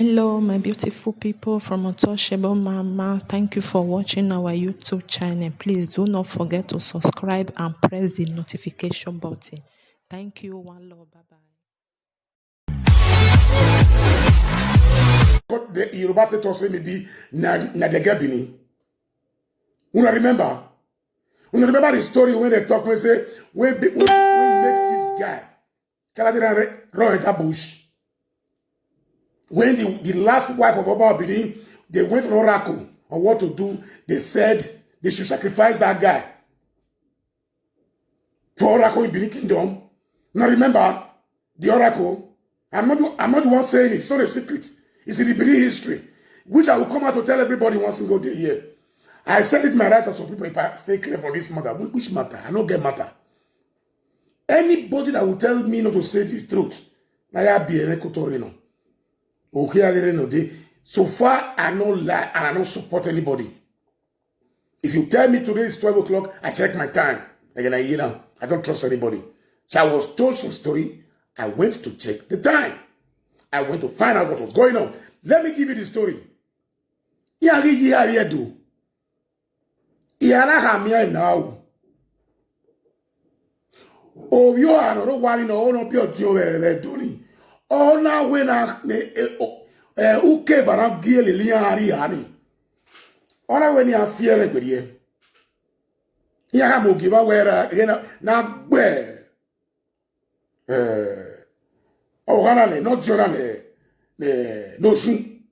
Hello, my beautiful people from Untouchable Mama. Thank you for watching our YouTube channel. Please do not forget to subscribe and press the notification button. Thank you. One love. Bye bye. The Yoruba to say maybe na the Gabini. Una remember? Una remember the story when they talk when say when make this guy Kaladira run that bush. When the last wife of Oba Benin, they went to Oracle on what to do, they said they should sacrifice that guy for Oracle in Benin Kingdom. Now remember, the Oracle, I'm not the one saying it, it's not a secret. It's in the Benin history, which I will come out to tell everybody one single day here. I said it in my right of some people, if I stay clear for this matter. Which matter? I don't get matter. Anybody that will tell me not to say the truth, I be a Kotorino. Okay, so far I don't lie and I don't support anybody. If you tell me today is 12 o'clock, I check my time. Again, I don't trust anybody. So I was told some story. I went to check the time. I went to find out what was going on. Let me give you the story. Do. Now. Oh, you are not worrying or doing. Oh, now when uke vara giele liari hani. Ona when you feel like with you. Ya mo give away na gbe. Oh, hanale, not journal no soon.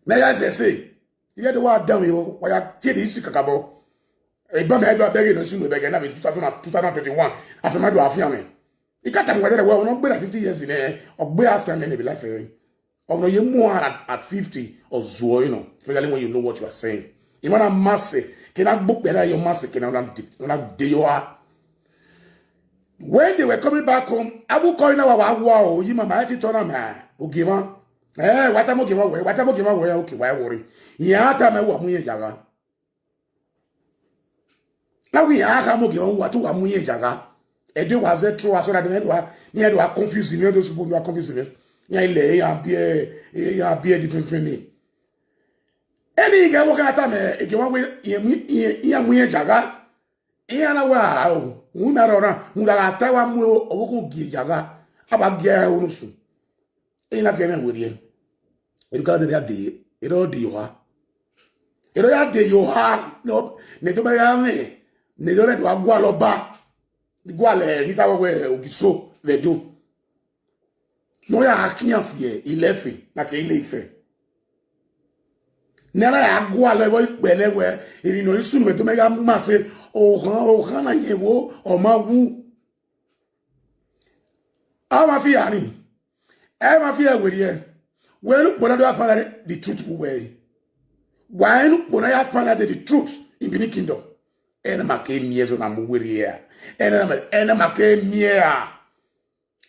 May I say, you get the word down here, why I tell the history kakabo. A bum had a berry no soon, we began in 2021 after my do you can't tell me whether well not better 50 years in there or be after many be life. Or no, you're more at 50 or so, you know, especially when you know what you are saying. You want a mass, can I book better your mass? Can I do you are? When they were coming back home, I will call now wow, you might turn a man who give on. What I'm giving away, what I'm giving away, okay, why worry? Yeah, time I want me jaga. Now we are giving what to a muye jaga. Et deux was it true as well that you are confusing those people you are confusing. You are be different from me. Any guy walking at time, if you want to jaga, Iana wow, Unarona, Unatawa Mu Oku Jaga, about Gay Unusu. Enough with you. You got the day, it all do you are. It all day you are, no, Nedobayame, Nedore to Agualoba. Guale, Nitawe, Ogiso, Vedo. No, ya Hakian Fie, Ilefe, that's a Ilefe. Nella Aguale, whenever, if you know, soon to make a masse, oh, Hana Yevo, or Mawu. I'm a Fiani. I'm a Fia with you. Well, when I find the truthful way. Why, when I find out the truth in Benin Kingdom? Enema came years when I'm weary. Enema came near.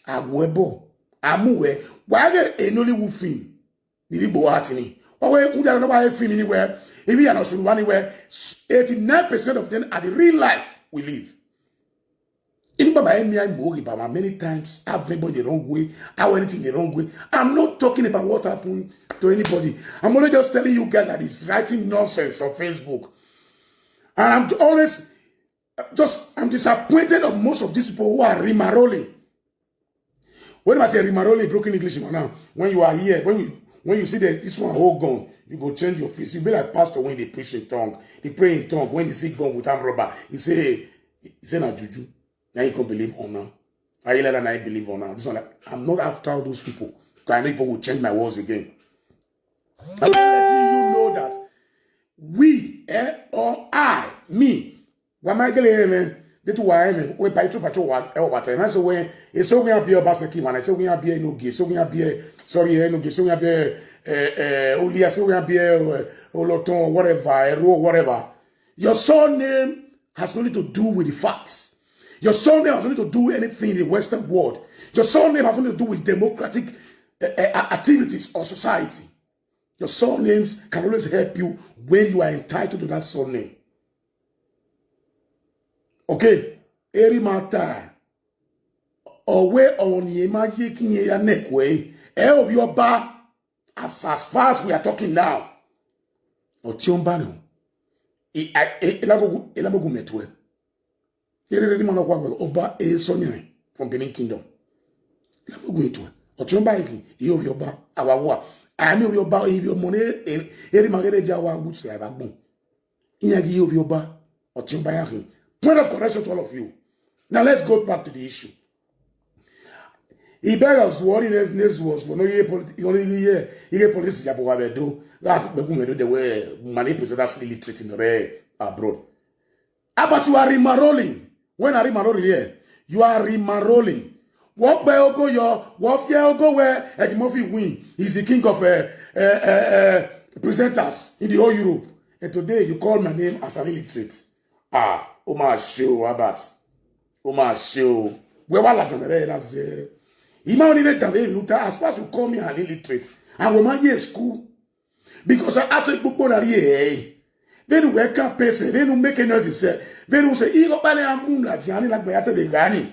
Agwebo. Amuwe. Why the Nollywood film? The Igbo Atini. Or where we don't know why film anywhere. If we are not sure anywhere, 89% of them are the real life we live. Many times I've anybody the wrong way, I anything the wrong way. I'm not talking about what happened to anybody. I'm only just telling you guys that it's writing nonsense on Facebook. And I'm disappointed of most of these people who are rimarolling. When I say rimarolling, broken English now, when you are here, when you see that this one whole gone, you go change your face. You be like pastor when they preach in tongue, they pray in tongue. When they see gone with arm rubber, you say, hey, you say na juju. Now you can believe on now. I let that I believe on now. This one, I'm not after all those people. Because I know people will change my words again. I'm letting you know that we, or I, me, what am I going they do why we buy patrol what and so when it's so going to be a basket man, I say we are be no gay, so we are be sorry, no gay, so we are be only so we are be Oloton or whatever, whatever. Your surname has nothing to do with the facts. Your surname has nothing to do with anything in the Western world. Your surname has nothing to do with democratic activities or society. Your surnames can always help you when you are entitled to that surname. Okay, Erimata. Owe on ye magic in your neck way. Of your bar. as far as we are talking now. Otiombano. Elagogu metwe. Ere mano kwa oba Sonyere from Benin Kingdom. Elagogu metwe. Otiomba iyo yoba awawa. Ami yoba iyo money eri magere jawa gutse abagbon. Inyagi iyo yoba Otiomba yaki. Point of correction to all of you. Now let's go back to the issue. Ibegas what in his was when he police Jaboabedo, laugh Begumedo, they were manipulated as illiterate in the rare abroad. But you are remarolling. When I remarol here, you are remarolling. Walk by Ogo, your warfare go where Eddie Murphy win. He's the king of presenters in the whole Europe. And today you call my name as an illiterate. Oma show, Abat. Oma show. Where was that? As far as you call me an illiterate, I will manage school because I have to book on a year. Then we can't pay, then we make a noise. Then we say, Ego Bale Amun, like Gianni, like Beata de Gani.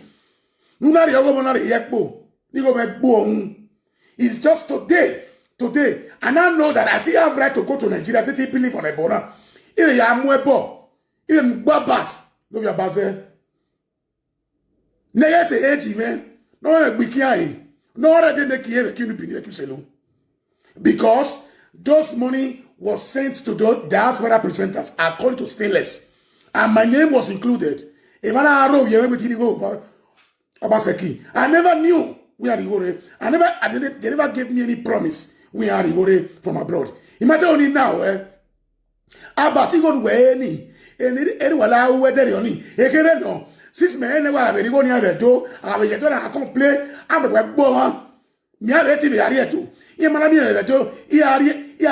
Nuna the Ogomana Yakbo, Nigo Boom. It's just today, and I know that I still have right to go to Nigeria to take believe on a bona. Even Yamuebo, even Babat, no your bazaar. Nega say, Eji, man. No, because those money was sent to those diaspora presenters according to Stainless, and my name was included. I never knew we are Igore. They never gave me any promise we are Igore from abroad. Imagine only now, But you go to any no. Since me anyway, very go near the door, I will get on complain. I'm a bomb. Me are ready to be here too. You man, the door. Here,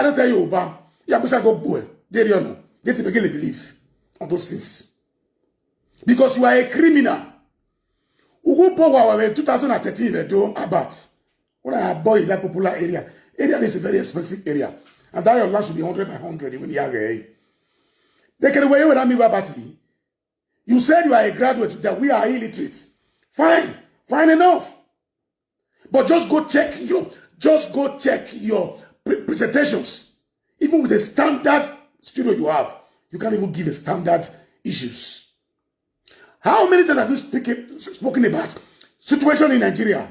don't tell you, Bam. You must go boy. There you know. Get to begin to believe on those things because you are a criminal. Ugo Power in 2013, the door about when I boy in that popular area. Area is a very expensive area, and that your land should be 100 by 100 even here. They can away with me about it. You said you are a graduate, that we are illiterate. Fine enough. But just go check your presentations. Even with the standard studio you have, you can't even give a standard issues. How many times have you spoken about situation in Nigeria?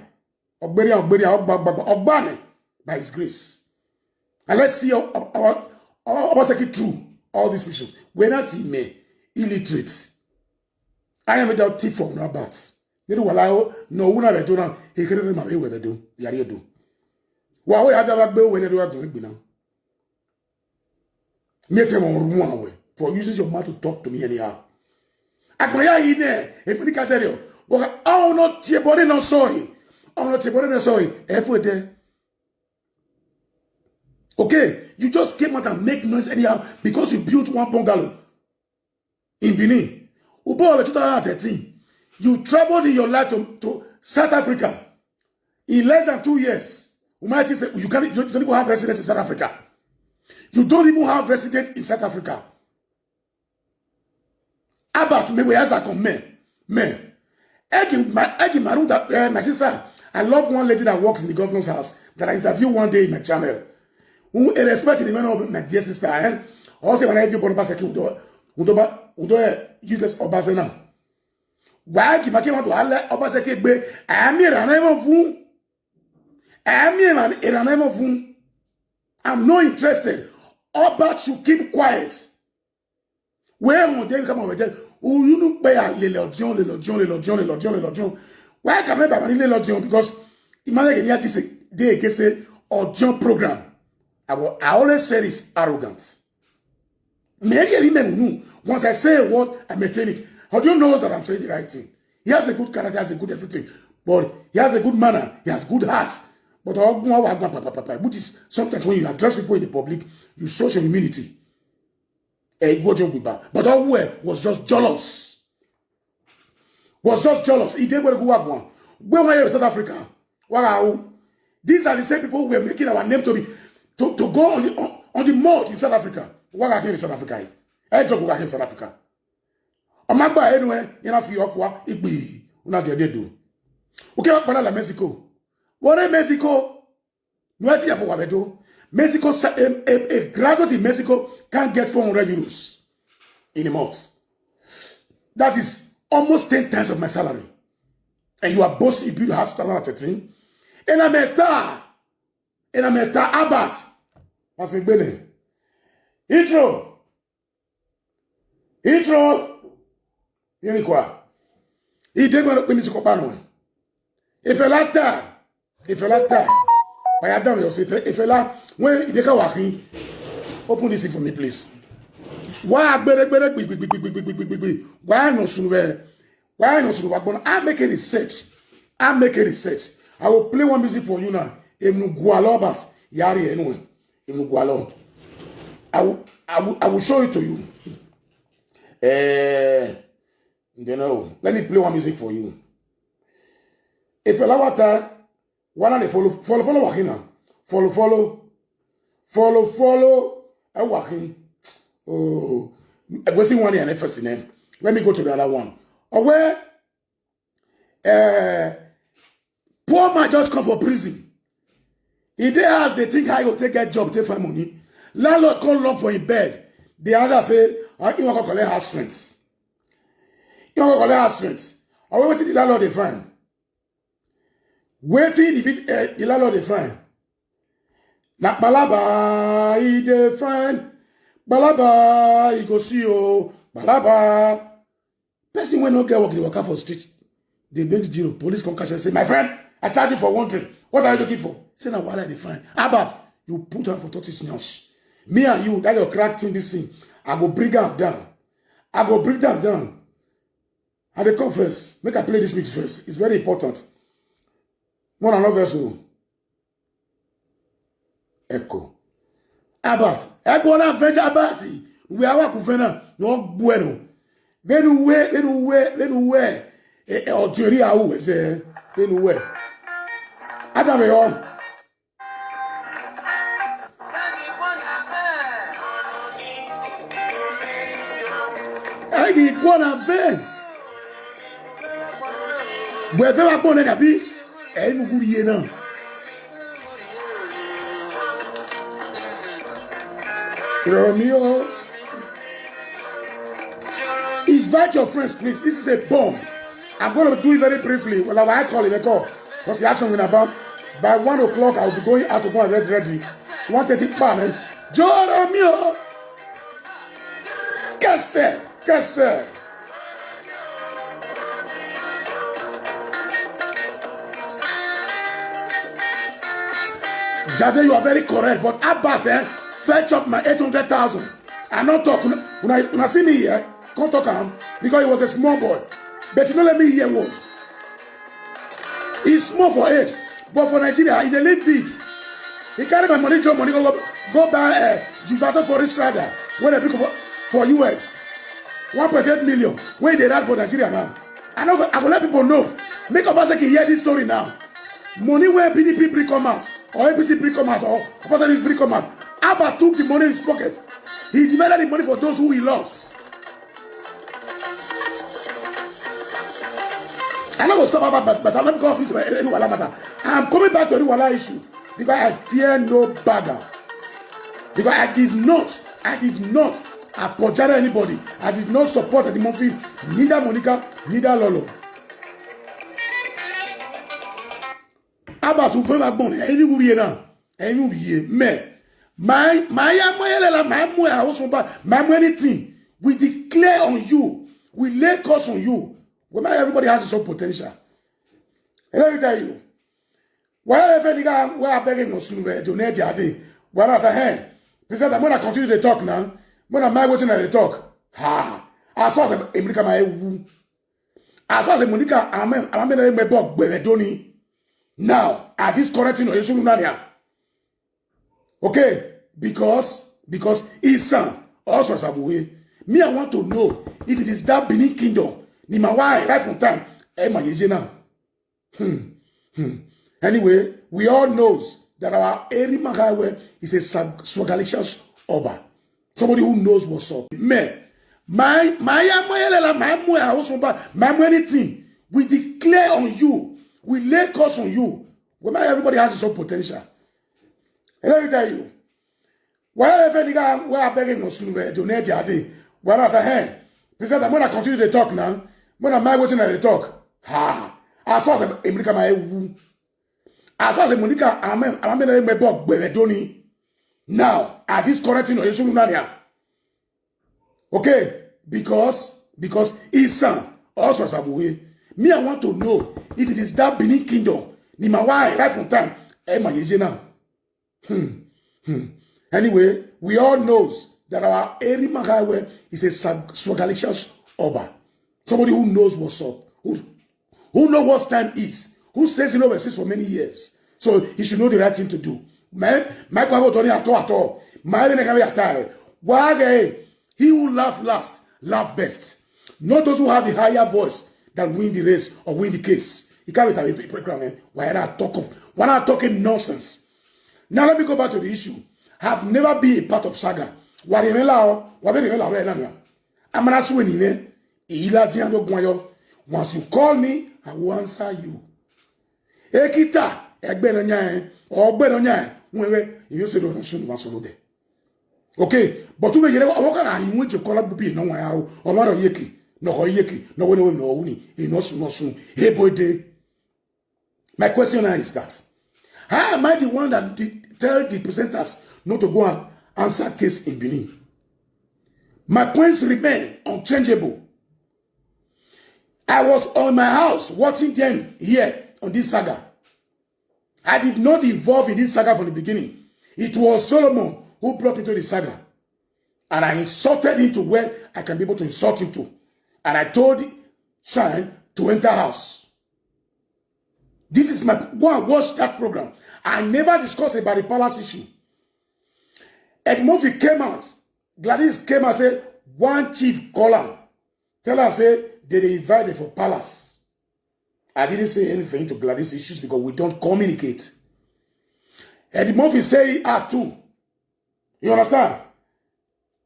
Ogbane, by his grace. And let's see our second through all these issues. We're not illiterate. I am without tip from no bats. They do allow no one ever do now. He can't remember where they do. The area do. Why have ever bill when they do going to now? Meet him on one way for using your mouth to talk to me anyhow. I go in there. If you can't tell you, well, I will not your body not sorry. I will not your body not sorry. Every day. Okay, you just came out and make noise anyhow because you built one bungalow in Benin. Ubo 2013, you traveled in your life to South Africa in less than 2 years. You don't even have residence in South Africa. You don't even have residence in South Africa. About me, where I come, man. My sister, I love one lady that works in the governor's house that I interviewed one day in my channel. Who respected the man of my dear sister, also when I have you born past Udo useless Obasena. Why keep making to Allah Obaseke be? I'm not interested. Oba should keep quiet. Where will they come over there? Oh, you know, pay a little John. Why can I buy a little John? Because imagine this day against the John program. I always say it's arrogant. Many women know once I say a word, I maintain it. How do you know that I'm saying the right thing? He has a good character, he has a good everything, but he has a good manner, he has good heart. But which is sometimes when you address people in the public, you show your immunity. But Owe was just jealous. He did what one. When we in South Africa, these are the same people who were making our name to go on the mud in South Africa. What are in South Africa? I joke in South Africa. Amagba anyway, you know, few of what it be. Una they do. Okay, what Mexico? What is Mexico? No idea what we do. Mexico, a graduate in Mexico can't get 400 euros in a month. That is almost 10 times of my salary. And you are boasting, you build a house 2013. And I'm a Abat. What's the name? Intro. Yeni quoi? Il dit que nous sommes pas loin. Il fait la taille. By Adam, you say, if you like, when you can walk in, open this for me, please. Why no sooner? I'm making research. I will play one music for you now. I will show it to you. You know, let me play one music for you. If you like that, why not follow Wakina? Follow. And walking. Oh, I was in one here and first name. Let me go to the other one. Where poor man just come for prison. If they ask, they think I will take a job, take my money. Landlord come lock for him bed. The answer say, I want to collect house strength. You want to collect house strength. I will wait till the landlord they find. Waiting if the landlord they find. Na balaba, he dey find. Balaba, he go see you. Balaba. Person when no get work, they work out for street. They bring zero. Police come catch and say, my friend, I charge you for one thing. What are you looking for? Say now what are they find? How about you put on for 30 years? Me and you, that your crack thing, this thing. I go bring them down. I dey come first. Make I play this mix first. It's very important. One another verse. Echo. Echo na venture abati. We are kuvena no bueno. Venu we. O teori a u se. Venu we. Adam yo. Agi kwana ven. Bwe fe wa bonne dabi. E mu guriye na. Romeo. Invite your friends, please. This is a bomb. I'm going to do it very briefly. Well, I call it a call. Because he has something about. By 1 o'clock, I will be going out to go and get ready. 1:30 man. Joe Romeo. Qu'est-ce? Jade, you are very correct, but Abat, fetch up my 800,000. I'm not talking. When I see me here, can't talk him because he was a small boy. But you don't let me hear word. He's small for age, but for Nigeria, he's a little big. He carry my money, job money, go buy Jusato Forest Rider. When they pick for US, 1.8 million. When they ride for Nigeria now, I will let people know. Make Obaseki hear this story now. Money where PDP pre come out, or APC pre come out, or Obaseki pre come out. Abba took the money in his pocket. He divided the money for those who he loves. I'm not going to stop Abba, but I'm not going to fix any Wala matter. I'm coming back to the Wala issue because I fear no bagger. Because I did not apologize to anybody. I did not support the movie, neither Monica, neither Lolo. Abba to faire la bonne, et nous oubliez là, et nous oubliez, mais anything, we declare on you, we lay curse on you. Well, everybody has his own potential. And let me tell you, wherever the guy where I beg him no sooner, donate your day. Well, after hey, President, I'm gonna continue to talk now. When I'm waiting at the talk, as far as America, as far as Monica, I'm going to book Beledoni. Now, at this current thing, okay, because his son also has a way. Me, I want to know if it is that Benin Kingdom. Ni my wife right from time. Anyway, we all knows that our Erima Highway is a swagalicious Oba. Somebody who knows what's up. Me, my anything. We declare on you. We lay curse on you. Well, everybody has his own potential. And let me tell you, Why if any guy where I beg him no soon donate your day? Where I hey, present I'm gonna continue to talk now. When I'm waiting at the talk. Ha! As far as America my as far as Monica, I'm in my book, Beledoni. Now, at this current thing, okay, because his son also has a way. Me, I want to know if it is that Benin kingdom. Ni my wife right from time. Now. Anyway, we all knows that our Erima Highway is a swagalicious oba. Somebody who knows what's up, who knows what time is, who stays in overseas for many years. So he should know the right thing to do. Man, my don't at all. He who laugh last, laugh best. Not those who have the higher voice that win the race or win the case. You can't have a program. Why not talking nonsense? Now let me go back to the issue. Have never been a part of saga. Once you call me, I will answer you. Ekita, okay, but to me, you want to call up be no one or Maro Yeki, no Hoyeki, no one, no Uni, no soon. Hey, boy, my question is that how am I the one that tell the presenters not to go and answer case in Benin? My points remain unchangeable. I was on my house watching them here on this saga. I did not involve in this saga from the beginning. It was Solomon who brought me to the saga. And I insulted him to where I can be able to insult him to. And I told Shine to enter house. This is my... Go and watch that program. I never discussed about the palace issue. Ed Murphy came out. Gladys came and said, one chief call her. Tell her, say, they invited for palace. I didn't say anything to Gladys issues because we don't communicate. Ed Murphy say it too. You understand?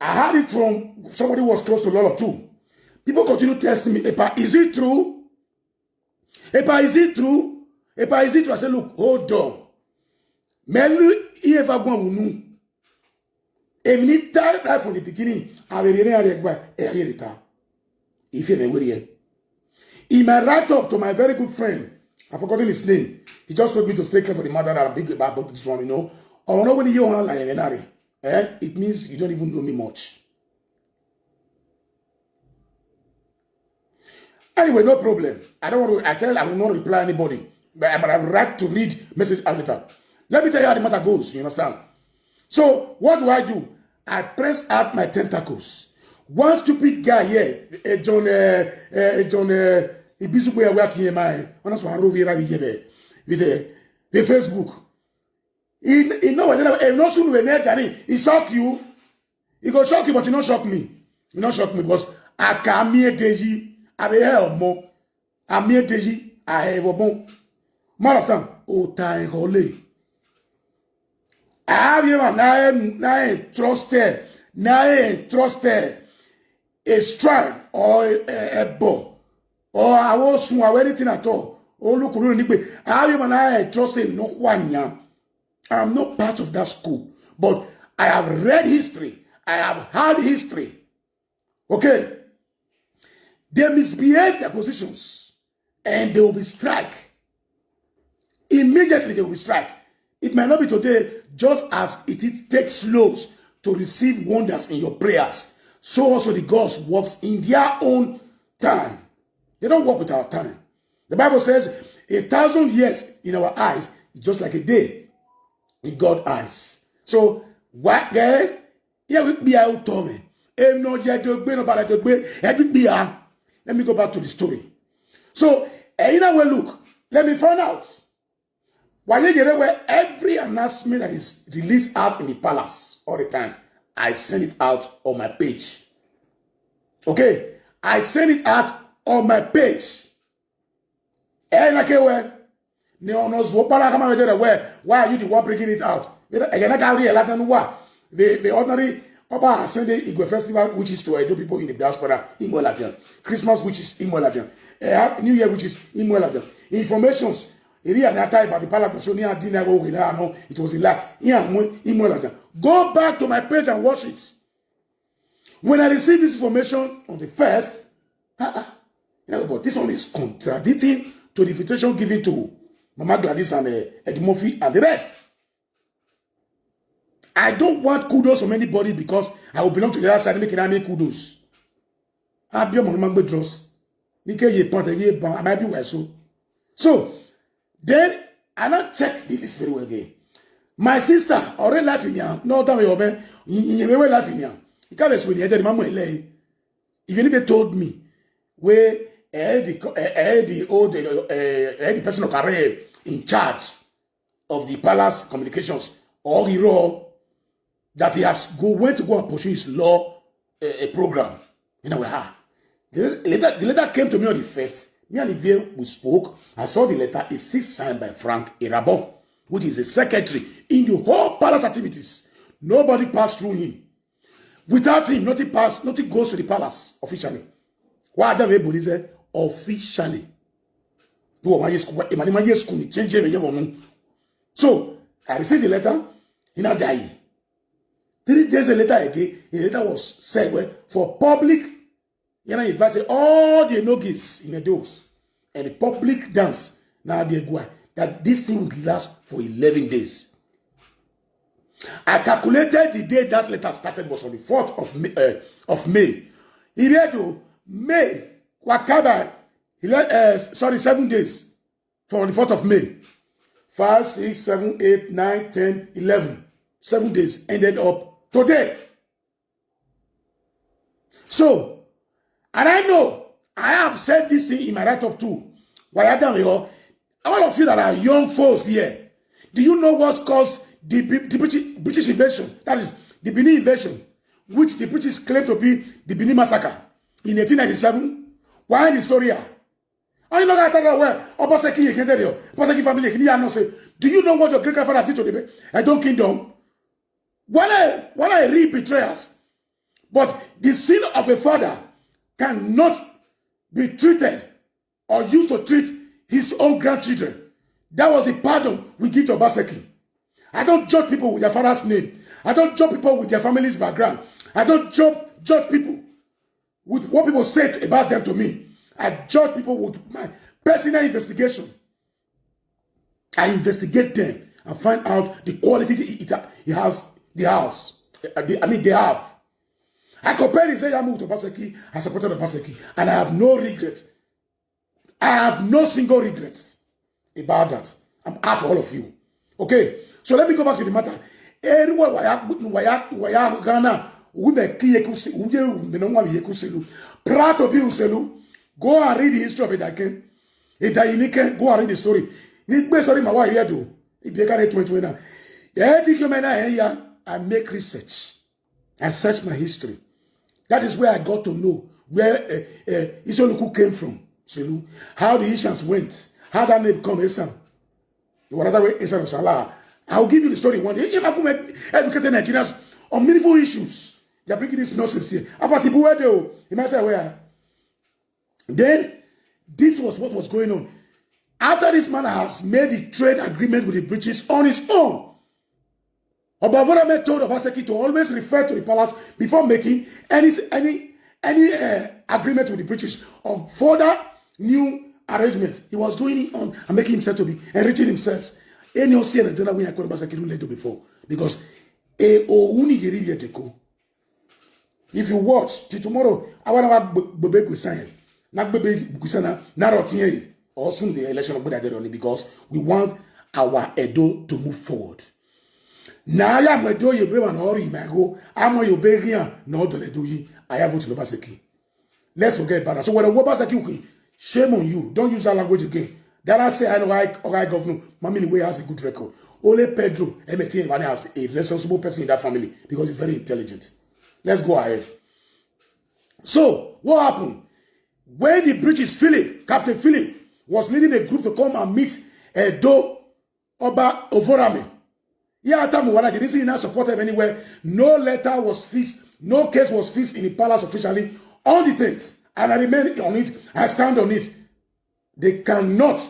I heard it from somebody who was close to Lolo too. People continue testing me. Epa, is it true? Epa, is it true? Epa, is it true? I said, look, hold on. Melu, he ever go and know. If you time right from the beginning, I will read if you in my write up to my very good friend, I've forgotten his name. He just told me to stay clear for the matter that I'm big about this one, you know. Or nobody you want like it means you don't even know me much. Anyway, no problem. I don't want to. I will not reply anybody, but I have right to read message later. Let me tell you how the matter goes. You understand? So what do? I press out my tentacles. One stupid guy here, John, Ibisubu where man. Honestly, I wrote here with the Facebook. He know what not soon when he shock you. He go shock you, but you not shock me. You not shock me because I can me deji. I be hell more. I me deji. I have a bon. Understand? Oh, time holy. I have you now trusted. Now trusted. A strike or a bow or I was anything at all. Oh, look, I have even I trust in no one. I'm not part of that school, but I have read history. I have had history. Okay, they misbehave their positions, and they will be strike. Immediately they will be strike. It might not be today, just as it takes slows to receive wonders in your prayers. So also the gods works in their own time. They don't work with our time. The Bible says 1,000 years in our eyes is just like a day in God's eyes. So what guy? Yeah, we be out to me. Let me go back to the story. So look, let me find out. Where every announcement that is released out in the palace all the time, I send it out on my page. Okay? I send it out on my page. And why are you the one bringing it out? The ordinary Oba has sent the Igwe Festival, which is to Edo people in the diaspora, Christmas, which is New Year, which is Informations, It was a lie. Go back to my page and watch it. When I received this information on the first, but this one is contradicting to the invitation given to Mama Gladys and Eddie Murphy and the rest. I don't want kudos from anybody because I will belong to the other side making me kudos. I might be well so. Then I not check the list very well again. My sister already life in here. No time over. You life in here. You can't explain it. Even if they told me where the person of career in charge of the palace communications or the role that he has went to go and pursue his law program. You know where? The letter came to me on the first. Me and Olivier, we spoke. I saw the letter. It's signed by Frank Irabo, which is a secretary in the whole palace activities. Nobody passed through him. Without him, nothing goes to the palace officially. Why are they officially? So I received the letter in a day. 3 days later again, the letter was said for public. I invited all the Enogis in the doors and the public dance. Now they go that this thing would last for 11 days. I calculated the day that letter started was on the 4th of May. May, 7 days from the 4th of May. 5, 6, 7, 8, 9, 10, 11. 7 days ended up today. So, and I know I have said this thing in my write-up too. All of you that are young folks here, do you know what caused the British invasion? That is the Benin invasion, which the British claimed to be the Benin massacre in 1897. Why the story here? I know that Obaseki family. Do you know what your great grandfather did to the Edo Kingdom? When I read betrayals, but the sin of a father cannot be treated or used to treat his own grandchildren. That was a pardon we give to Obaseki. I don't judge people with their father's name. I don't judge people with their family's background. I don't judge people with what people say about them to me. I judge people with my personal investigation. I investigate them and find out the quality they have. I compared and say I moved to Obaseki, I supported Obaseki, and I have no regrets. I have no single regrets about that. I'm out to all of you. Okay, so let me go back to the matter. Go and read the history of Idaken. Go and read the story. I make research. I search my history. That is where I got to know where Isoluku came from, Selu, how the Ishans went, how that name become Esan. Whatever way Esan was Allah. I'll give you the story one day. If I could educated Nigerians on meaningful issues, they are bringing this nonsense here. About the Buwede, you might say where. Then, this was what was going on. After this man has made the trade agreement with the British on his own, Obavorame told Obaseki to always refer to the palace before making any agreement with the British on further new arrangements. He was doing it on and making himself to be enriching himself. Any Ocean and Dona Winnie Obaseki later before because if you watch till tomorrow, I want to Bebe sign. Not Bebe Gusana, Narotier, or soon the election of Buddha because we want our Edo to move forward. Now I am a do you be an ori mago. I'm your baby no do you. I have voted Obaseki. Let's forget about that. So when a Obaseki, shame on you. Don't use that language again. That I say I know I governor. Mammy way has a good record. Ole Pedro MT has a responsible person in that family because he's very intelligent. Let's go ahead. So what happened? When the British Captain Philip, was leading a group to come and meet Edo Oba Ovorame. Yeah, they didn't not support him anywhere. No letter was fixed. No case was fixed in the palace officially on the 10th. And I remain on it. I stand on it. They cannot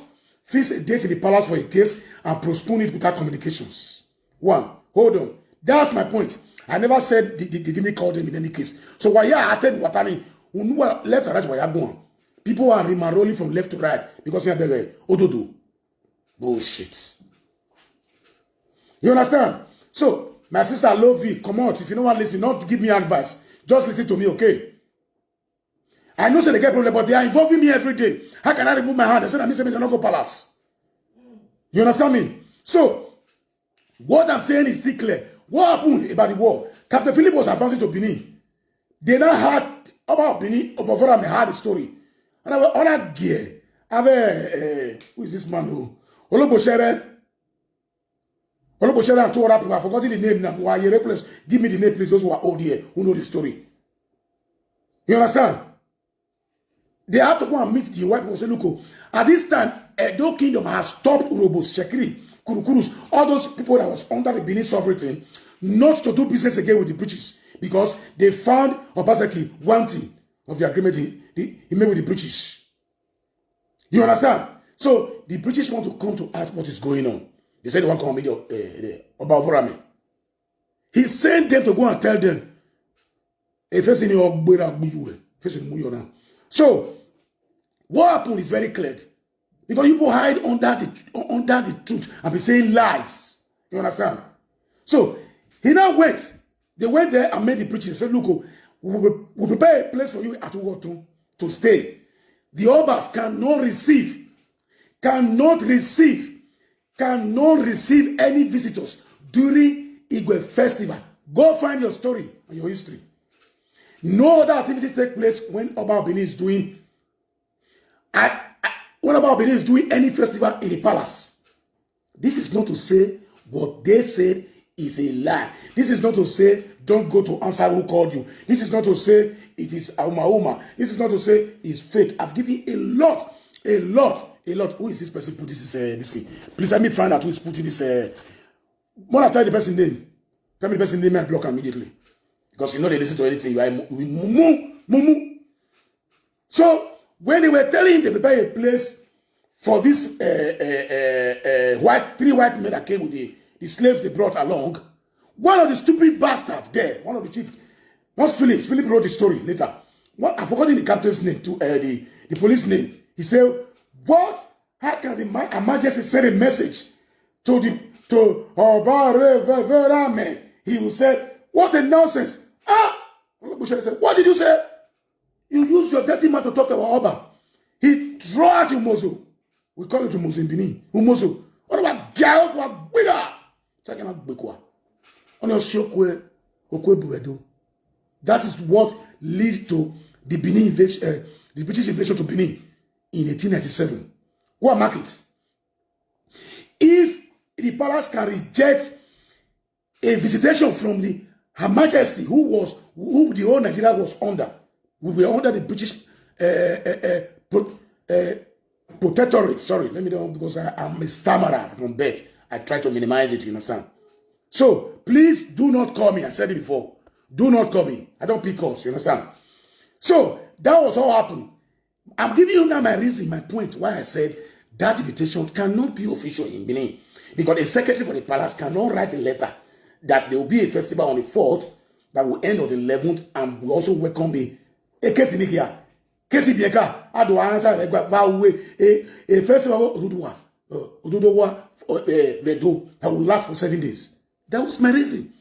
fix a date in the palace for a case and postpone it without communications. One, hold on. That's my point. I never said they didn't call them in any case. So why I attend Watani, who knew left and right where you're going. People are rolling from left to right because they're very ododo. Bullshit. You understand? So, my sister love you. Come out. If you don't want to listen, not give me advice. Just listen to me, okay? I know say they get problem, but they are involving me every day. How can I remove my hand? I said, I miss me to not go palace. You understand me? So, what I'm saying is still clear. What happened about the war? Captain Philip was advancing to Benin. They now had about Benin, over me had the story. And I was on a gear. Who is this man who? Oloboshere and two other people. I've forgotten the name now. Why you replace? Give me the name, please. Those who are old here, who know the story. You understand? They have to go and meet the white people and say, look, at this time, Edo Kingdom has stopped Urobos, Shekiri, Kurukurus, all those people that was under the Benin sovereignty, not to do business again with the British because they found Obaseki wanting of the agreement he made with the British. You understand? So the British want to come to ask what is going on. They said they want to come and meet Oba Vorame. He sent them to go and tell them, so what happened is very clear. Because people hide under the truth and be saying lies. You understand? So he now went. They went there and made the preaching. Said, look, we'll prepare a place for you at Ugoton to stay. The Obas cannot receive any visitors during Igwe festival. Go find your story and your history. No other activities take place when Oba Benin is doing when Oba Benin is doing any festival in the palace. This is not to say what they said is a lie. This is not to say don't go to answer who called you. This is not to say it is Uma. This is not to say it's fake. I've given a lot. Who is this person put this thing? Please let me find out who is putting this. When I tell the person name, tell me the person name and block immediately. Because you know they listen to anything. You are mumu. So when they were telling him they prepare a place for this three white men that came with the slaves they brought along, one of the stupid bastards there, one of the chief, not Philip. Philip wrote the story later. I forgot the captain's name to the police name. He said, "What? How can the Her Majesty send a message to Oba Reverame?" He will say, "What a nonsense!" Said, "What did you say? You use your dirty mouth to talk about Oba." He threw out Umozo. We call it Umozo in Benin. Umozo. What about Gao for bigger? That is what leads to the Benin invasion, the British invasion to Benin in 1897. Go and mark it. If the palace can reject a visitation from Her Majesty, who the whole Nigeria was under, we were under the British protectorate. Sorry, let me know because I'm a stammerer from birth. I try to minimize it, you understand? So please do not call me. I said it before. Do not call me. I don't pick calls, you understand? So that was all happened. I'm giving you now my reason, my point why I said that invitation cannot be official in Benin. Because a secretary for the palace cannot write a letter that there will be a festival on the 4th that will end on the 11th and will also welcome me. A case in here. Case in Bieka. I do answer a festival that will last for 7 days. That was my reason.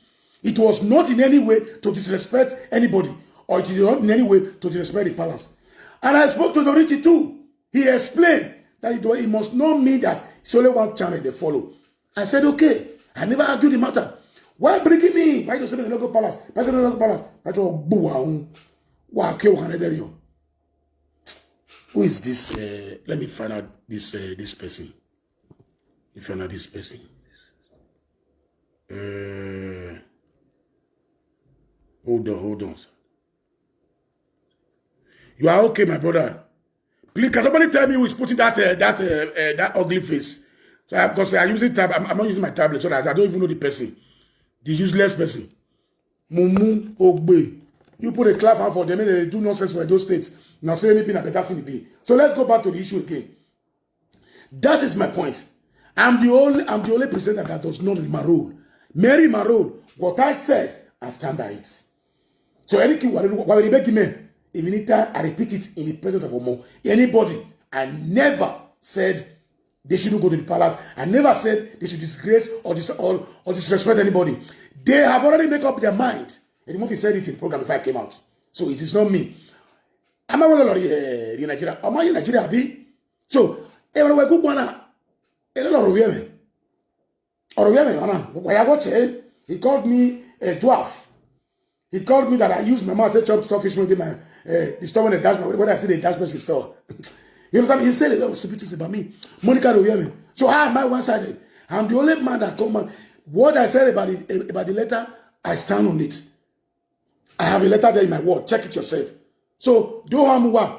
It was not in any way to disrespect anybody, or it is not in any way to disrespect the palace. And I spoke to Dorichi too. He explained that it must not mean that it's only one channel they follow. I said, okay. I never argued the matter. Why bringing me? Why don't you say the local palace? Why say the local palace? I told who is this? Let me find out this person. You find out this person. Hold on. You are okay, my brother. Please, can somebody tell me who is putting that ugly face? So because I'm using I'm not using my tablet, so that I don't even know the person, the useless person. Mumu Ogbe. You put a clap hand for them and they do nonsense for those states. Now say anything about that in the be. So let's go back to the issue again. That is my point. I'm the only presenter that does not marry Mary Marole. What I said, I stand by it. So anything even time I repeat it in the presence of Omo, anybody, I never said they shouldn't go to the palace. I never said they should disgrace or disrespect anybody. They have already made up their mind. And Murphy said it in the program before I came out. So it is not me. I'm not going to Nigeria. I'm not in Nigeria. So, everywhere go one. He called me a dwarf. He called me that I use my mouth to chop stuff fish when disturbing the dashboard. When I say the dashboard is store. You understand? He said a lot of stupid things about me. Monica Royeme. So how am I one-sided? I'm the only man that told man what I said about the letter, I stand on it. I have a letter there in my word. Check it yourself. So do anybody.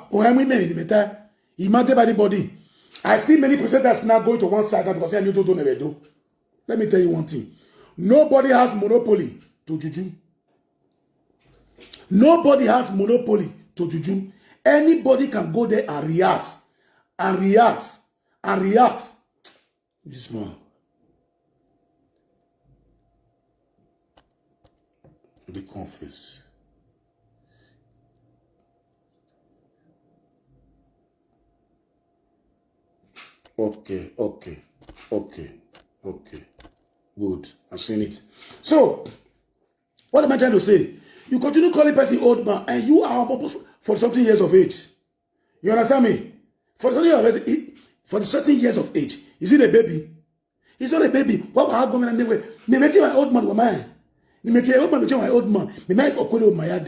I see many presenters now going to one side now because I knew don't ever do. Let me tell you one thing. Nobody has monopoly to juju. Nobody has monopoly to juju. Anybody can go there and react. This man. The confess. Okay. Good. I've seen it. So, what am I trying to say? You continue calling person old man, and you are for something years of age. You understand me? For the certain years of age, is it a baby? It's not a baby. What will happen when me met my old man? Me met my old man. Me met okwede my yard.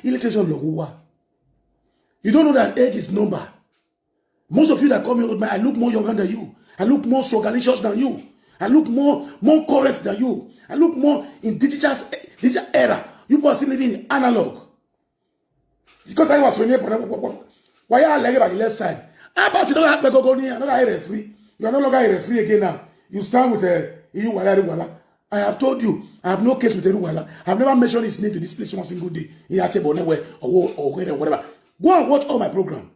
Illustration lohuwa. You don't know that age is number. Most of you that call me old man, I look more younger than you. I look more sogalicious than you. I look more current than you. I look more in digital era. You people are still living in analog. Because I was when why are you by the left side? How about you don't have to go near? I referee. You are no longer a referee again now. You stand with a Iwala. I have told you, I have no case with Iwala. I have never mentioned his name to this place one single day. In Achebonewhere or whatever. Go and watch all my program.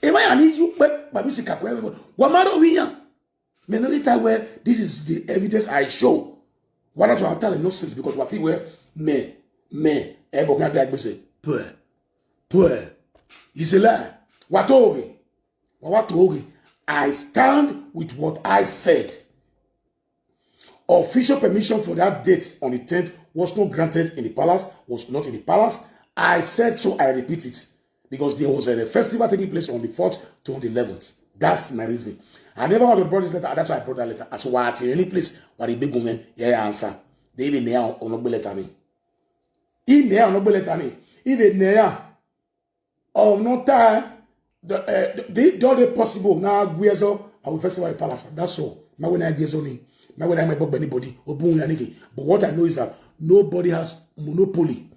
If I need you, but music, Wamaro Wiya. Minority where this is the evidence I show. Why don't you tell nonsense? Because what we were me, everybody can say, poor. It's a lie. What I stand with what I said. Official permission for that date on the 10th was not granted in the palace, was not in the palace. I said so, I repeat it. Because there was a festival taking place on the 4th to on the 11th. That's my reason. I never want to brought this letter. That's why I brought that letter. As why any place where the big woman, answer. They even there on no letter me. In there on no letter me. Even there of no time. The only possible now Guezo I will festival palace. That's all. Now when I Guezo ni. Now when I may bob anybody or boom yaniki. But what I know is that nobody has monopoly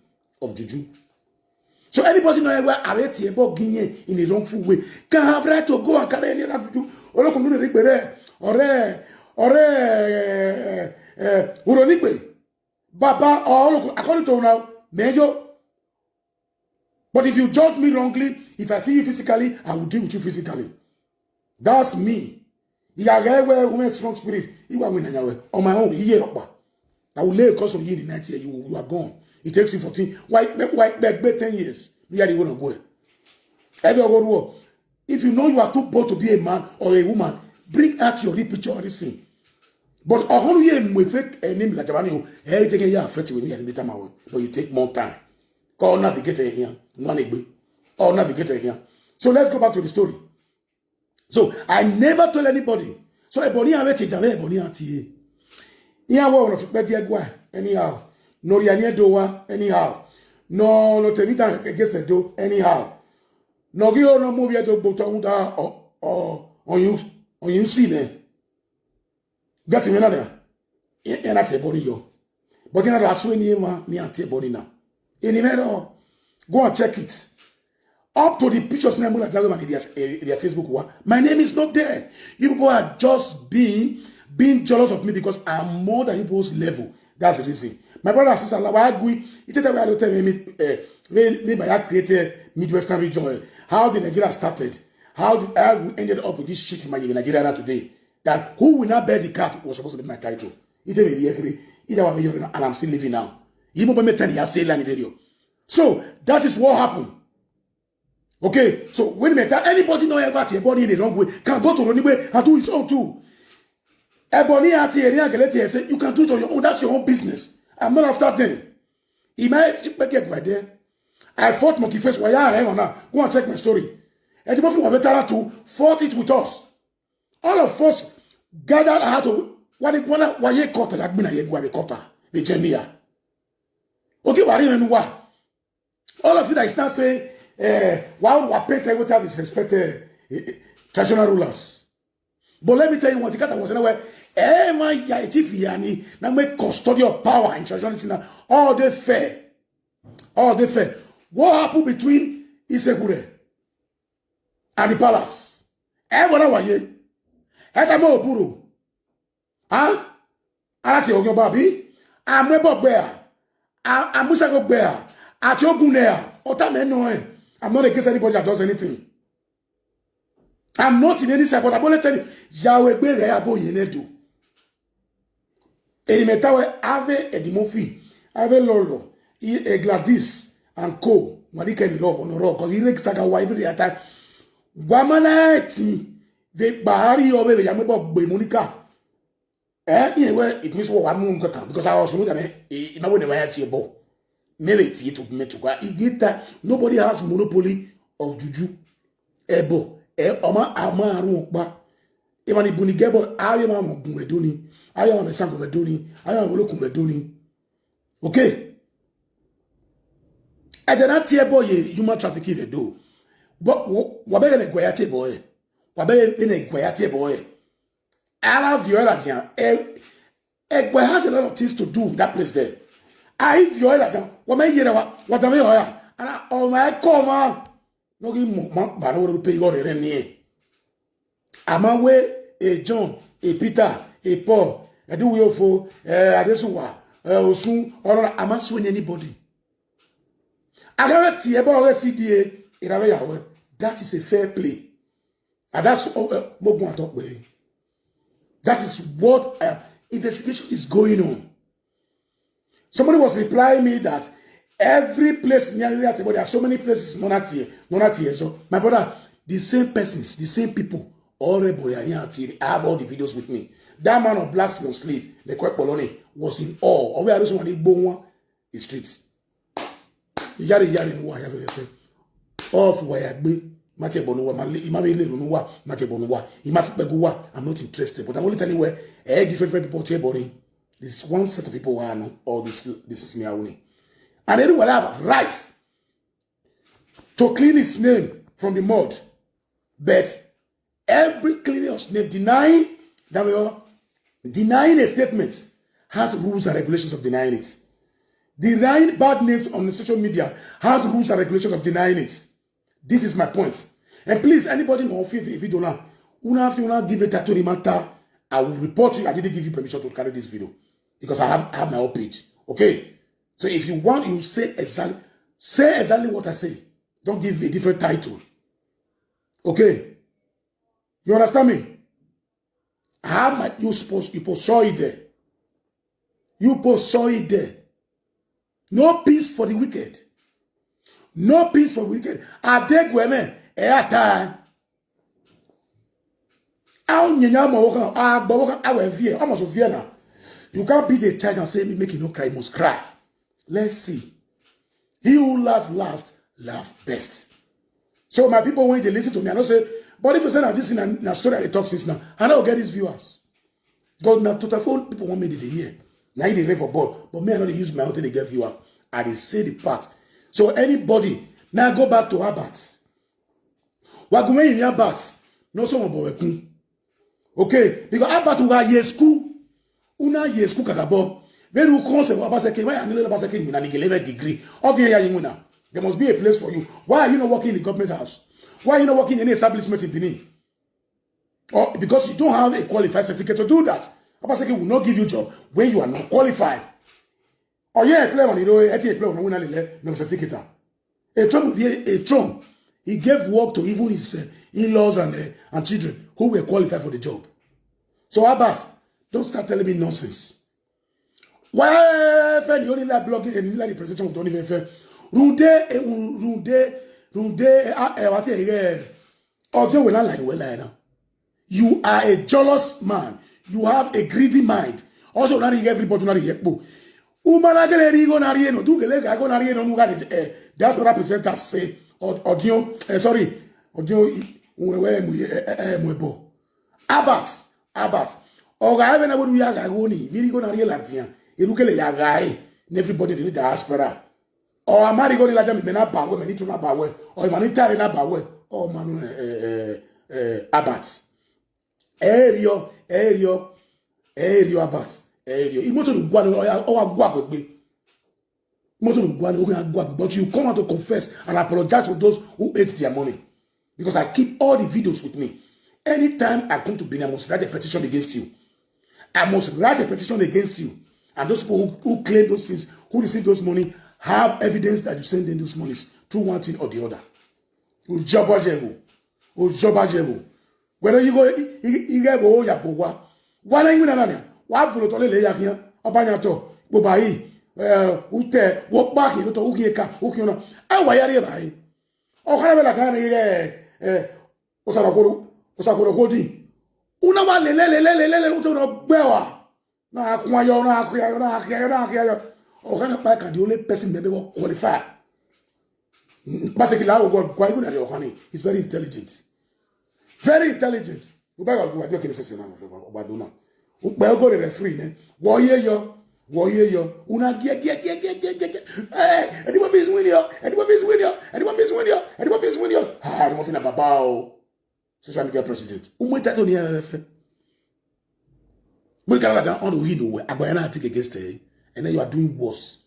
of juju. So anybody know where Areti about Guinea in a wrongful way can have right to go and carry any other juju. Or look Uronikwe. Baba or look according to now major. But if you judge me wrongly, if I see you physically, I will deal with you physically. That's me. You are where women strong spirit. You are winning on my own. I will lay a course of you in the 90 years. You are gone. It takes you 14. Why 10 years? We are going to go. Every other war. If you know you are too bold to be a man or a woman, bring out your real picture of this thing. But fake name like everything you affect when you are later, but you take more time. Call navigator here. Or navigator here. So let's go back to the story. So I never told anybody. So Ebony anyhow. No Riania Doa, anyhow. No Tenita against the door, anyhow. No Gio no movie at the Botonda or you see me. Got him another. And that's a body yo. But in a last one year, me and body now. In the middle, go and check it. Up to the pictures in their Facebook. My name is not there. You people are just being jealous of me because I'm more than people's level. That's the reason. My brother and sister, why agree? It's a way I created Midwestern region. How the Nigeria started. how we ended up with this shit in Nigeria now today. That who will not bear the cat was supposed to be my title. And I'm still living now. So that is what happened. Okay, so wait a minute. Anybody know about your body in the wrong way can go to the wrong way and do his own too. You can do it on your own. That's your own business. I'm not after them. I fought Monkey Face. Go and check my story. And the people who to fought it with us. All of us gathered how to why you cut like me the Genia. Okay, what even what? All of you that is not saying why would we pay without disrespect traditional rulers? But let me tell you what, you was anywhere. My chief yani now make custody of power in traditionality now. All they fair. All they fair. What happened between Isekure and the palace? Everyone was here. Etamo Oburu. Huh? Arati Ogyo Babi. Amwebo Bear. Amusago Bear. Atiogunea. Otameno. I'm not against anybody that does anything. I'm not in any side, but I'm only telling you, Yahweh be reabo yenedu. Elimetawe ave edimofi, ave lolo, Gladys and co. Marika ni lo honoro, because he makes like a wife every time. Wamanati, the Bahari over the Yamebo Monica. It means what I'm because I also know that I wouldn't have to bow. Maybe to me to go. Nobody has monopoly of juju. Ebo. Oma amarumba. Even if Bunigebo, I am a Gumeduni, I am a son of Meduni, I am a local Meduni. Okay. I did not hear boy human trafficking they do. But what better than a guayate boy? What better than a guayate boy? I love your Latin. Egway has a lot of things to do with that place there. I your Latin. What may you know what I mean? And oh my come no give more, but I will pay God in here. Amawe, a John, a Peter, a Paul, a do we for Adesuwa, Osun, or am I suing anybody? I never see about CDA in Awayawe. That is a fair play. And that's what talk with. That is what investigation is going on. Somebody was replying me that every place in the area, there are so many places not here. So, my brother, the same persons, the same people, all I have all the videos with me. That man of black small sleeve, the Kwek Poloni, was in awe. Or we are just one the streets. Yari no have a off where Mate Bonua, Imabile Runua, Mate Bonua, Imafbeguwa. I'm not interested, but I'm only telling you where different people tell body. This one set of people who are no, all this is me only. And they will have rights to clean his name from the mud. But every cleaner's name denying a statement has rules and regulations of denying it. Denying bad names on the social media has rules and regulations of denying it. This is my point. And please, anybody know if you don't know, una give it to the matter, I will report you. I didn't give you permission to carry this video because I have my own page. Okay. So if you want, you say exactly what I say. Don't give a different title. Okay? You understand me? I have my you post saw it there. You post saw it there. No peace for the wicked. No peace for the wicked. I take women a time. You can't beat a child and say me make you no cry, you must cry. Let's see. He who laugh last, laugh best. So my people, when they listen to me, I don't say, but if you say that this is a story that they talk since now, I don't get these viewers. God, now to phone people want me to hear. Now they ready for ball, but me I know they use my own thing to get viewer. I they say the part. So anybody now go back to Abat. What go in Abat? No someone boy. Okay, because Abat will have year school. Una year school kakabo. Very concept Abaseke. Why are you not Abaseke in a level degree? There must be a place for you. Why are you not working in the government house? Why are you not working in any establishment in Benin? Or because you don't have a qualified certificate to do that. Abaseke will not give you a job when you are not qualified. Or yeah, play on no certificate. A Trump, he gave work to even in-laws and children who were qualified for the job. So how about, don't start telling me nonsense. Why you only like blogging and like the presentation of Tony Fefe? You are a jealous man. You have a greedy mind. Also, not everybody not yekbo. Umanagele rigo narieno. Do gele gago narieno nuga that's what presenters say. Audio, sorry, audio mwebo. Abat. Oga even abo ya gago ni. Mirigo nariela tian. Irukele ya gae. Everybody in the diaspora. Or amari go ni la jami mena bawe meni tuna bawe. Or manitari na bawe. Oh manu Abat. Ario Abat. Imoto no gwa o agwa gbegbe. Imoto no gwa o agwa gbegbe. But you come out to confess and apologize for those who ate their money. Because I keep all the videos with me. Anytime I come to Benin, I must write a petition against you. I must write a petition against you. And those people who claim those things, who receive those money, have evidence that you send them those monies through one thing or the other. Whether you go, you go, Yabowa. One thing, what for the Yakia, Abanato, Bobai, Ute, walk back, you to Ukiaka, Ukiona. I wire by. Oh, Hanabella, Osakura Godi. Una lele, Bewa. Na Kumayo, or Hanabaka, the only person that will qualify. Basically, I will go quite good at your honey. He's very intelligent. Very intelligent. You better go at your kinesis and Baduna. Well, go to the free, man. Warrior, una get. Hey, anyone is winning. Ah, I'm nothing about social media president. Umweta to the RFA. We can let on the window where Abayana take against her, and then you are doing worse.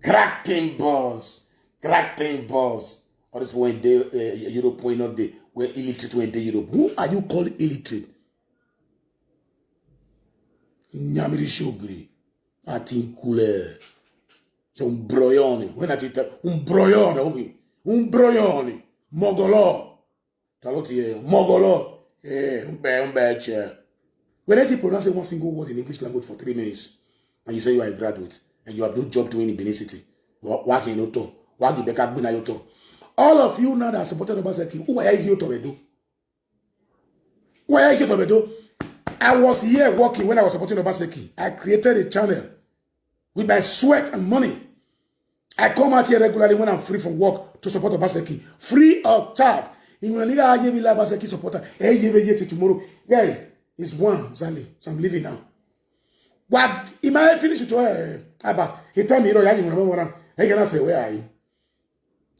Cracking balls. Or this when they Europe when not they were illiterate when they Europe. Who are you calling illiterate? Nyamiri Shogri. Atinkule. C'est un broyone. When I tell un broyone, okay. Un broyone. Mogolo. Talotie. Mogolo. Umbe chair. When I pronounce one single word in English language for 3 minutes, and you say you are a graduate, and you have no job doing in Benin City, working in Oto. All of you now that supported Obaseki, who are you to do? Where are you to do? I was here working when I was supporting Obaseki. I created a channel with my sweat and money. I come out here regularly when I'm free from work to support Obaseki. Free of charge. In Maniga, I give Obaseki supporter. Hey, give tomorrow. Yeah, it's one, Zali. So I'm leaving now. What? He might finish it. About he told me, you know, I cannot say, where are you?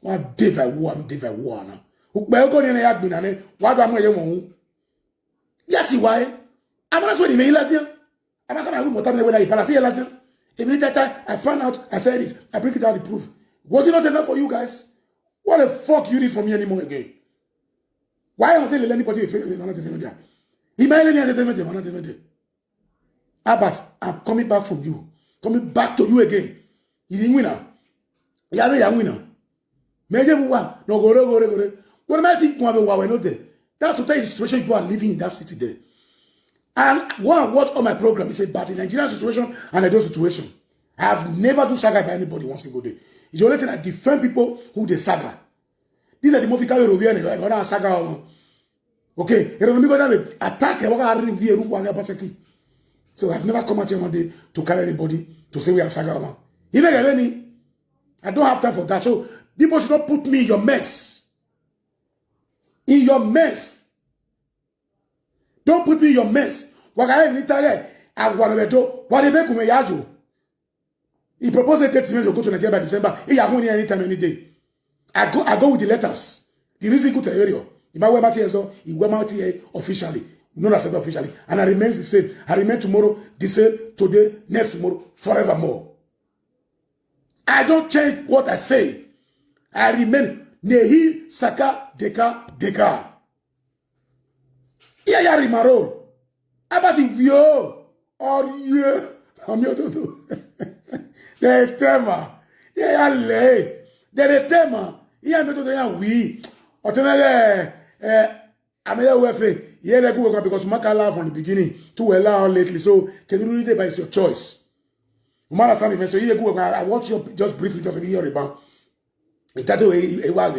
What David war now. Who go in a bin what am I? Yes, why? I'm not what he made Latin. I'm not going to tell when I palace Latin. Immediately I found out, I said it, I bring it out the proof. Was it not enough for you guys? What the fuck you need from me anymore again? Why aren't they letting anybody entertainment? He might let entertainment. But I'm coming back from you. Coming back to you again. You didn't win now. You have a winner. Major no go. What am I thinking? That's to tell you the situation people are living in that city there. And one watch on my program, he said, but in Nigerian situation and Edo situation, I have never do saga by anybody one single day. It's the only thing I defend people who they saga. These are the most difficult saga. Okay, attack so I've never come out here one day to carry anybody to say we are saga. Even any. I don't have time for that. So people should not put me in your mess. In your mess. Don't put me in your mess. He proposed a 30 minutes to go to Nigeria by December. He has money anytime, any day. I go with the letters. The reason go to the area. If I went out here, so he went out here officially. Not as officially. And I remain the same. I remain tomorrow, the same, today, next tomorrow, forevermore. I don't change what I say. I remain Nehi Saka Deka. Yeah, Rimaro. About yo or yeah. I'm your dodo. The tema. Yeah, lay. The tema. Yeah, no, we. Otenele. I'm here with yeah, they go because Maka laugh from the beginning, too allow lately. So can you read it by your choice? Umara Sami, so you go. I watch you just briefly, just a year about it. That way, a while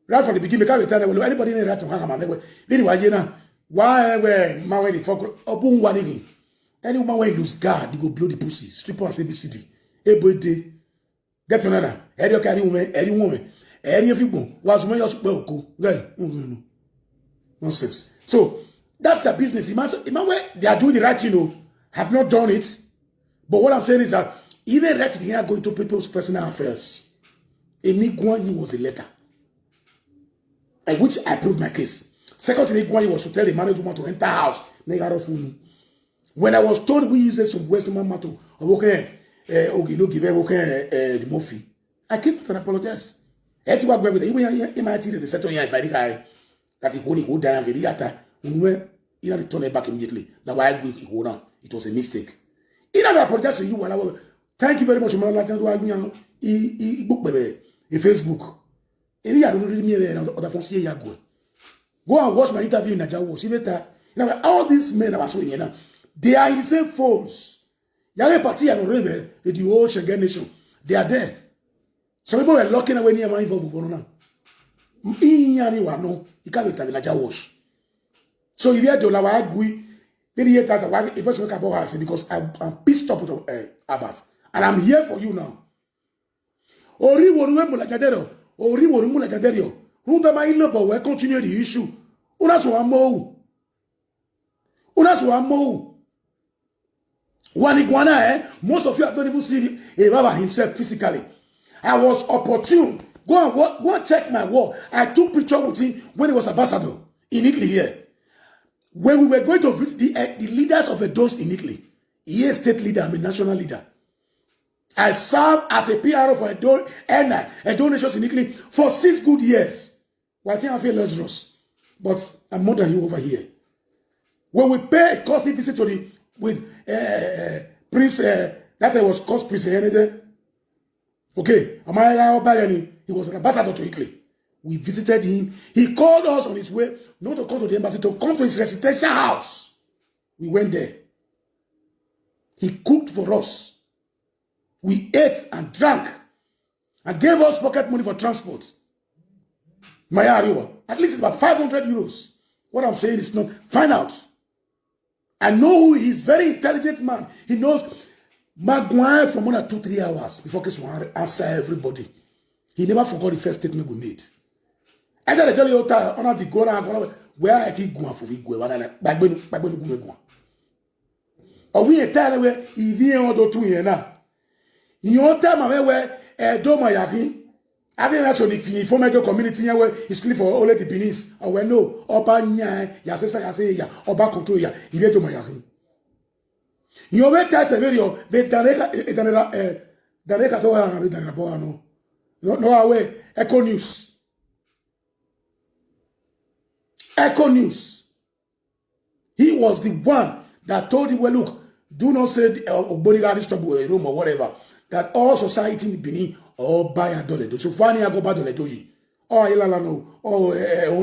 right from the beginning, because anybody in the right to hang on. Anyway, you know, why where my way for Obun Wanigi. Anyone when you lose guard, you go blow the pussy, strip on CBCD. Every day. Get another. Any carry woman, any woman, any of you was when you're go. Nonsense. So that's the business. Imagine they are doing the right, have not done it. But what I'm saying is that even right they are going to people's personal affairs. Emi Guanyi was a letter. And which I proved my case. Second thing Guanyi was to tell the married woman to enter house. When I was told we use some Western mama to okay, no give the Murphy. I came out and apologized. Eti wa gbe with him might the settle here by the guy that he go down very after when he return back immediately. Now why go down? It was a mistake. He never apologized to you while I was. Thank you very much, man. Like he book baby in Facebook. If you don't read me there, other phones here go. Go and watch my interview in Nigeria. All these men are swinging now. They are in the same folds. Yale party and Rebe, the whole Schengen nation. They are there. Some people were locking away near my info. So if you had to allow agree, then you that one if I about her because I'm pissed off about. And I'm here for you now. Ori wonuwe la jadero. Ori wonumu la jadero. Runda ma ilo but we continue the issue. Unaso amo. Unaso amo. Waniguana, most of you have not even seen Baba himself physically. I was opportune. Go and check my wall. I took picture with him when he was ambassador in Italy here. When we were going to visit the leaders of Edos in Italy. He is state leader, I'm a national leader. I served as a PRO for Edo Nations in Italy for 6 good years. Well, I think I feel Lazarus, but I'm more than you over here. When we pay a courtly visit to with Prince, that was called Prince Henry. Okay, he was an ambassador to Italy. We visited him. He called us on his way, not to come to the embassy, to come to his residential house. We went there. He cooked for us. We ate and drank and gave us pocket money for transport. At least it's about 500 euros. What I'm saying is not, find out. I know who he is, very intelligent man. He knows Maguire for more than 2-3 hours before he can answer everybody. He never forgot the first statement we made. I tell the jolly old time, on the go around, where I think go for we go. Or we tell where he vient on the 2 years now. You time where do my yakin. Having us on the informal community where it's clear for all the Benin's. Or when no, Oba Nya, Yasesa, Oba control ya, he get to my yakin. You may tell a video, the Dareka Toa, no away, Echo News. Echo News. He was the one that told him, well, look, do not say bodyguard is trouble a room or whatever. That all society in Benin or buy a dollar. So funny I go buy dollar doji. Or Ilala no, or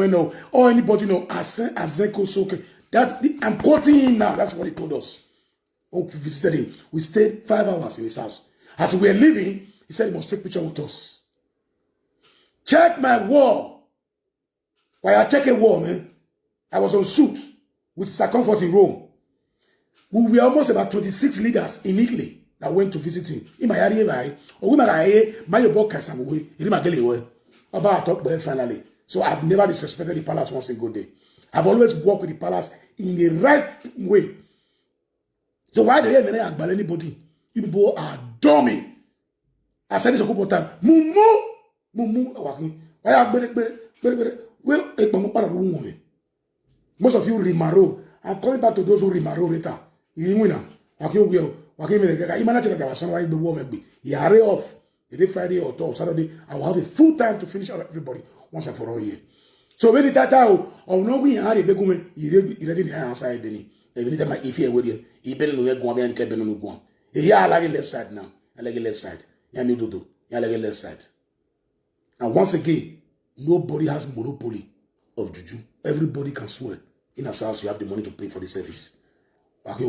no, or anybody know Azeko Soke. That I'm quoting him now. That's what he told us. We visited him. We stayed 5 hours in his house. As we were leaving, he said he must take picture with us. Check my wall. While I check a wall, man, I was on suit with Circumfort in Rome. We were almost about 26 leaders in Italy that went to visit him. In my area, or my book has some way, about top there finally. So I've never disrespected the palace one single day. I've always walked with the palace in the right way. So why do you have anybody? You people are dummy. I said this a couple of times. Mumu, walking. Why are well, most of you remaro. I'm coming back to those who remaro later. You winner. Yare off. The day Friday or Saturday, I will have a full time to finish out everybody once and for all year. So when the tata or no we had a begume, you ready to answer Benny. Every time if you with you, he been no go and kept no go. Here I like left side now. I like left side. Ya need to do. Ya like left side. And once again, nobody has monopoly of juju. Everybody can swear. In as far as you have the money to pay for the service. Okay,